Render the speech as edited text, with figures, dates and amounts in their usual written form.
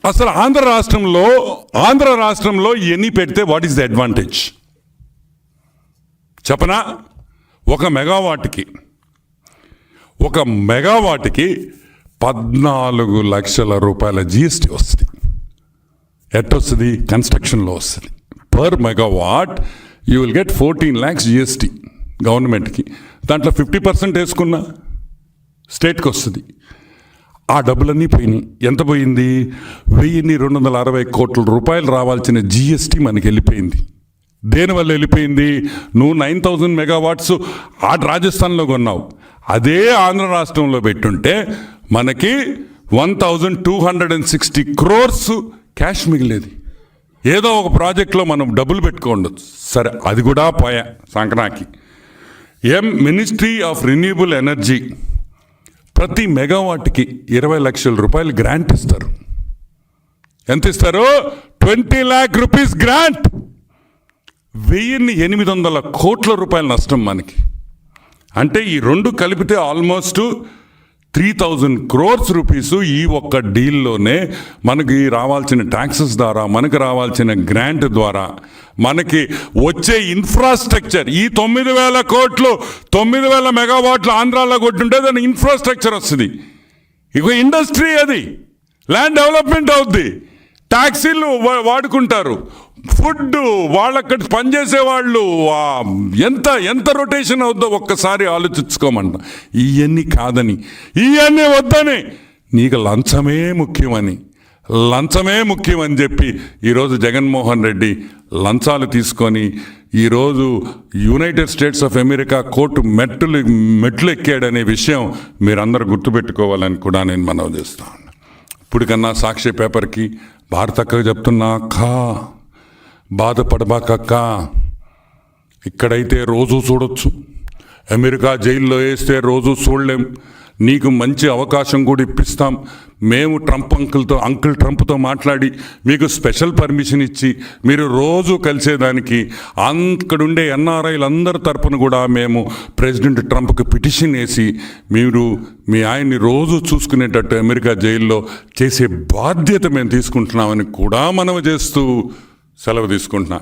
అసలు ఆంధ్ర రాష్ట్రంలో ఎన్ని పెడితే వాట్ ఈస్ ద అడ్వాంటేజ్ చెప్పనా? ఒక మెగావాట్కి 14 లక్షల రూపాయల జిఎస్టీ వస్తుంది. ఎట్టొస్తుంది? కన్స్ట్రక్షన్లో వస్తుంది. Per megawatt you will get 14 lakhs GST గవర్నమెంట్కి. దాంట్లో 50% వేసుకున్నా స్టేట్కి వస్తుంది. ఆ డబ్బులన్నీ పోయినాయి. ఎంత పోయింది? 1260 కోట్ల రూపాయలు రావాల్సిన జిఎస్టీ మనకి వెళ్ళిపోయింది. దేనివల్ల వెళ్ళిపోయింది? నువ్వు 9000 మెగావాట్స్ రాజస్థాన్లో కొన్నావు, అదే ఆంధ్ర రాష్ట్రంలో పెట్టుంటే మనకి 1260 crores క్యాష్ మిగిలేది. ఏదో ఒక ప్రాజెక్ట్లో మనం డబ్బులు పెట్టుకోండొచ్చు. సరే, అది కూడా పోయా సంక్రాంతికి. మినిస్ట్రీ ఆఫ్ రిన్యూబుల్ ఎనర్జీ ప్రతి మెగావాట్కి 20 లక్షల రూపాయలు గ్రాంట్ ఇస్తారు. ఎంత ఇస్తారు? 20 lakh rupees గ్రాంట్. 1800 కోట్ల రూపాయల నష్టం మనకి. అంటే ఈ రెండు కలిపితే ఆల్మోస్ట్ 3000 crores రూపీస్ ఈ ఒక్క డీల్లోనే మనకి రావాల్సిన ట్యాక్సెస్ ద్వారా, మనకు రావాల్సిన గ్రాంట్ ద్వారా, మనకి వచ్చే ఇన్ఫ్రాస్ట్రక్చర్, ఈ 9000 కోట్లు 9000 మెగావాట్లు ఆంధ్రాలో కొట్టుంటే దాని ఇన్ఫ్రాస్ట్రక్చర్ వస్తుంది. ఇక ఇండస్ట్రీ, అది ల్యాండ్ డెవలప్మెంట్ అవుద్ది, ట్యాక్సీలు వాడుకుంటారు, ఫుడ్, వాళ్ళక్కడ పనిచేసే వాళ్ళు ఎంత రొటేషన్ అవుద్దో ఒక్కసారి ఆలోచించుకోమంట. ఇవన్నీ కాదని, ఇవన్నీ వద్దని, నీకు లంచమే ముఖ్యమని చెప్పి ఈరోజు జగన్మోహన్ రెడ్డి లంచాలు తీసుకొని ఈరోజు United states of America court మెట్లు ఎక్కాడనే విషయం మీరందరూ గుర్తుపెట్టుకోవాలని కూడా నేను మనవి చేస్తాను. ఇప్పటికన్నా సాక్షి పేపర్కి భారతక్క చెప్తున్నా, అక్క బాధపడబాకక్క, ఇక్కడైతే రోజు చూడొచ్చు, అమెరికా జైల్లో వేస్తే రోజు చూడలేం. నీకు మంచి అవకాశం కూడా ఇప్పిస్తాం. మేము అంకుల్ ట్రంప్తో మాట్లాడి మీకు స్పెషల్ పర్మిషన్ ఇచ్చి మీరు రోజు కలిసేదానికి అక్కడుండే ఎన్ఆర్ఐలందరి తరపున కూడా మేము ప్రెసిడెంట్ ట్రంప్కి పిటిషన్ వేసి మీరు మీ ఆయన్ని రోజు చూసుకునేటట్టు అమెరికా జైల్లో చేసే బాధ్యత మేము తీసుకుంటున్నామని కూడా మనవి చేస్తూ సెలవు తీసుకుంటున్నా.